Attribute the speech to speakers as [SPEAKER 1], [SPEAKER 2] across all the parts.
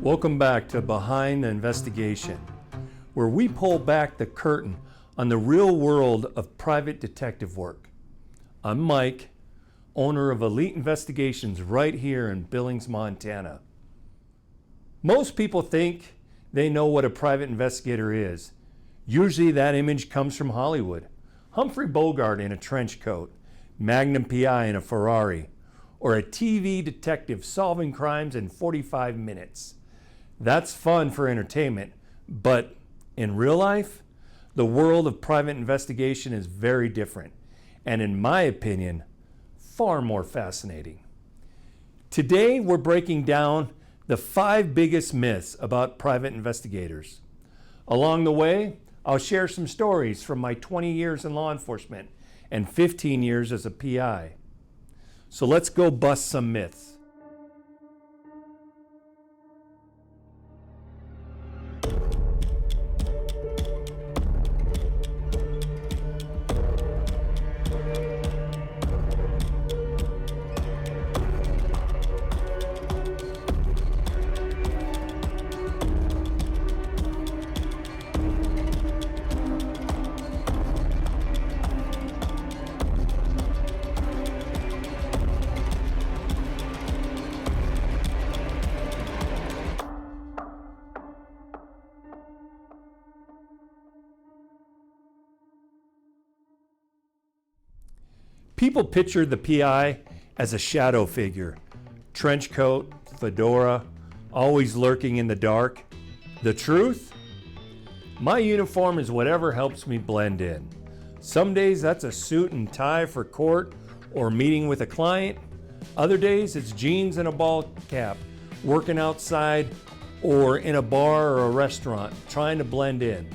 [SPEAKER 1] Welcome back to Behind the Investigation, where we pull back the curtain on the real world of private detective work. I'm Mike, owner of Elite Investigations right here in Billings, Montana. Most people think they know what a private investigator is. Usually that image comes from Hollywood. Humphrey Bogart in a trench coat, Magnum PI in a Ferrari, or a TV detective solving crimes in 45 minutes. That's fun for entertainment, but in real life, the world of private investigation is very different, and in my opinion, far more fascinating. Today, we're breaking down the 5 biggest myths about private investigators. Along the way, I'll share some stories from my 20 years in law enforcement and 15 years as a PI. So let's go bust some myths. People picture the PI as a shadow figure, trench coat, fedora, always lurking in the dark. The truth? My uniform is whatever helps me blend in. Some days that's a suit and tie for court or meeting with a client. Other days it's jeans and a ball cap, working outside or in a bar or a restaurant, trying to blend in.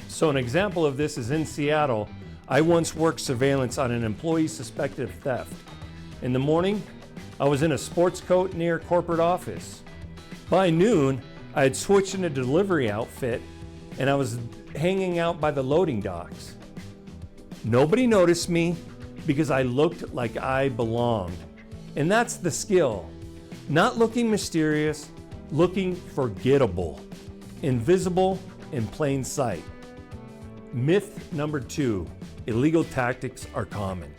[SPEAKER 1] So an example of this is in Seattle. I once worked surveillance on an employee suspected of theft. In the morning, I was in a sports coat near corporate office. By noon, I had switched in a delivery outfit and I was hanging out by the loading docks. Nobody noticed me because I looked like I belonged. And that's the skill. Not looking mysterious, looking forgettable, invisible in plain sight. Myth number 2. Illegal tactics are common.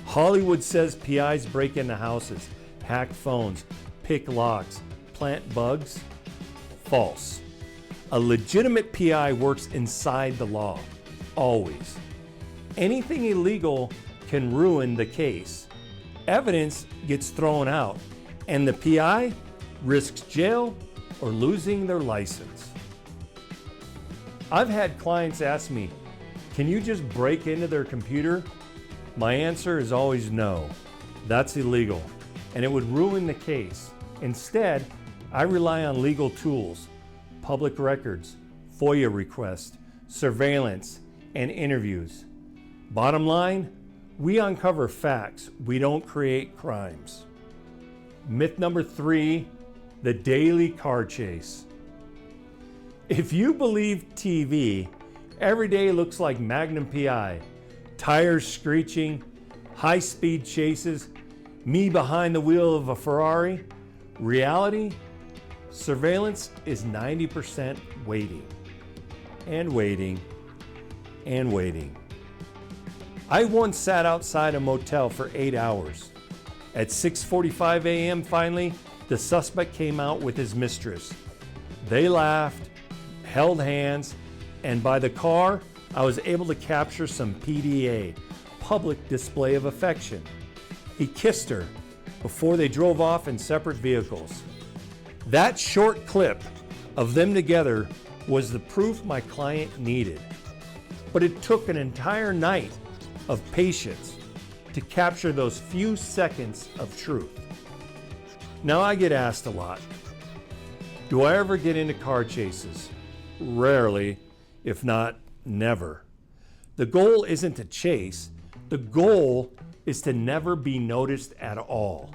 [SPEAKER 1] Hollywood says PIs break into houses, hack phones, pick locks, plant bugs. False. A legitimate PI works inside the law, always. Anything illegal can ruin the case. Evidence gets thrown out, and the PI risks jail or losing their license. I've had clients ask me, can you just break into their computer? My answer is always no. That's illegal, and it would ruin the case. Instead, I rely on legal tools, public records, FOIA requests, surveillance, and interviews. Bottom line, we uncover facts. We don't create crimes. Myth number 3, the daily car chase. If you believe TV, every day looks like Magnum PI, tires screeching, high-speed chases, me behind the wheel of a Ferrari. Reality, surveillance is 90% waiting, and waiting, and waiting. I once sat outside a motel for 8 hours. At 6:45 a.m. finally, the suspect came out with his mistress. They laughed, held hands, and by the car, I was able to capture some PDA, public display of affection. He kissed her before they drove off in separate vehicles. That short clip of them together was the proof my client needed. But it took an entire night of patience to capture those few seconds of truth. Now I get asked a lot, do I ever get into car chases? Rarely, if not never. The goal isn't to chase. The goal is to never be noticed at all.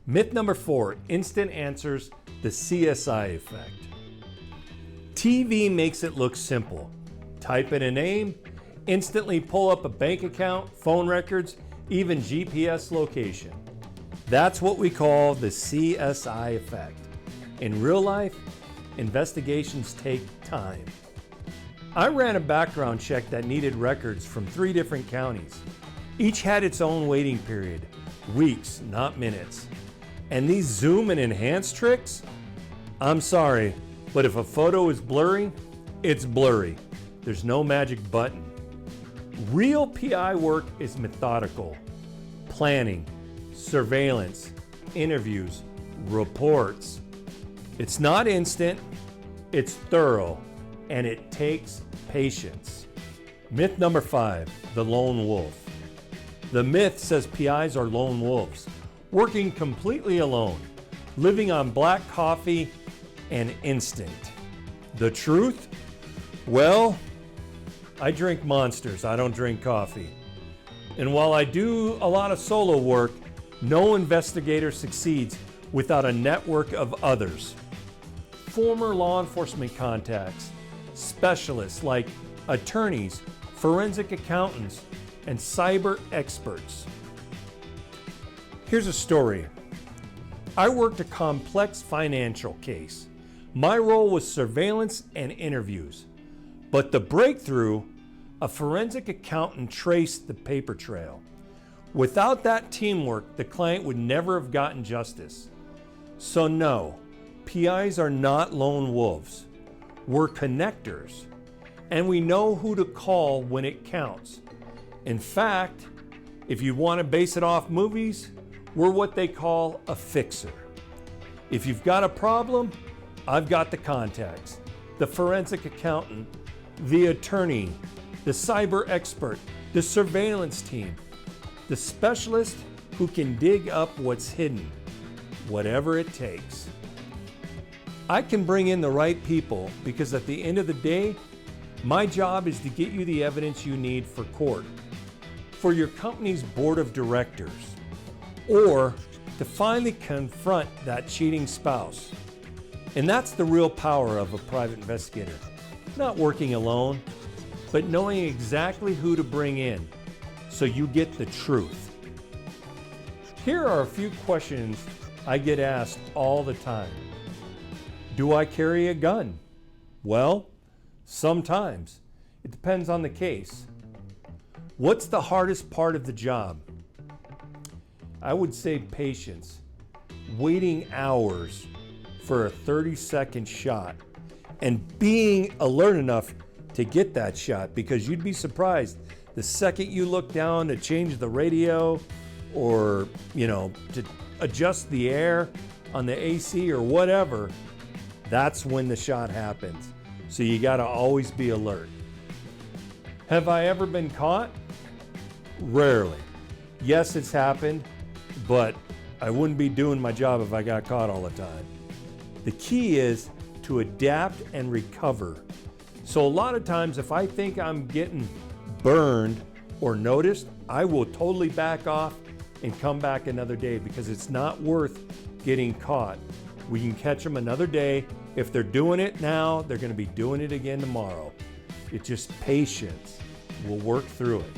[SPEAKER 1] Myth number 4, instant answers, the CSI effect. TV makes it look simple. Type in a name, instantly pull up a bank account, phone records, even GPS location. That's what we call the CSI effect. In real life, investigations take time. I ran a background check that needed records from 3 different counties. Each had its own waiting period, weeks, not minutes. And these zoom and enhance tricks? I'm sorry, but if a photo is blurry, it's blurry. There's no magic button. Real PI work is methodical. Planning, surveillance, interviews, reports. It's not instant, it's thorough, and it takes patience. Myth number 5, the lone wolf. The myth says PIs are lone wolves, working completely alone, living on black coffee and instinct. The truth? Well, I drink Monsters, I don't drink coffee. And while I do a lot of solo work, no investigator succeeds without a network of others. Former law enforcement contacts, specialists like attorneys, forensic accountants, and cyber experts. Here's a story. I worked a complex financial case. My role was surveillance and interviews. But the breakthrough, a forensic accountant traced the paper trail. Without that teamwork, the client would never have gotten justice. So no, PIs are not lone wolves. We're connectors, and we know who to call when it counts. In fact, if you want to base it off movies, we're what they call a fixer. If you've got a problem, I've got the contacts, the forensic accountant, the attorney, the cyber expert, the surveillance team, the specialist who can dig up what's hidden, whatever it takes. I can bring in the right people because at the end of the day, my job is to get you the evidence you need for court, for your company's board of directors, or to finally confront that cheating spouse. And that's the real power of a private investigator. Not working alone, but knowing exactly who to bring in so you get the truth. Here are a few questions I get asked all the time. Do I carry a gun? Well, sometimes. It depends on the case. What's the hardest part of the job? I would say patience. Waiting hours for a 30-second shot and being alert enough to get that shot, because you'd be surprised the second you look down to change the radio or, to adjust the air on the AC or whatever, that's when the shot happens. So you got to always be alert. Have I ever been caught? Rarely. Yes, it's happened, but I wouldn't be doing my job if I got caught all the time. The key is to adapt and recover. So a lot of times if I think I'm getting burned or noticed, I will totally back off and come back another day because it's not worth getting caught. We can catch them another day. If they're doing it now, they're going to be doing it again tomorrow. It's just patience. We'll work through it.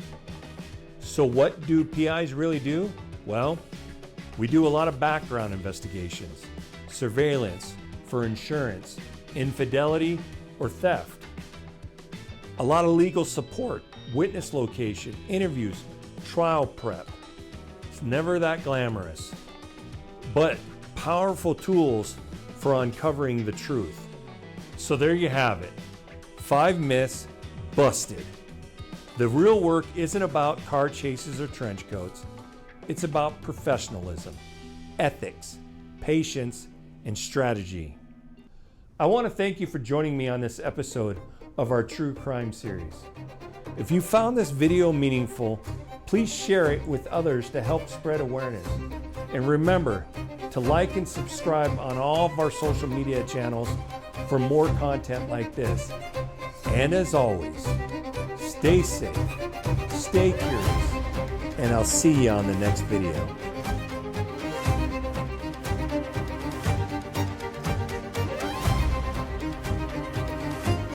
[SPEAKER 1] So what do PIs really do? Well, we do a lot of background investigations, surveillance for insurance, infidelity, or theft. A lot of legal support, witness location, interviews, trial prep. It's never that glamorous, but powerful tools for uncovering the truth. So there you have it. 5 myths busted. The real work isn't about car chases or trench coats. It's about professionalism, ethics, patience, and strategy. I want to thank you for joining me on this episode of our True Crime series. If you found this video meaningful, please share it with others to help spread awareness. And remember to like and subscribe on all of our social media channels for more content like this. And as always, stay safe, stay curious, and I'll see you on the next video.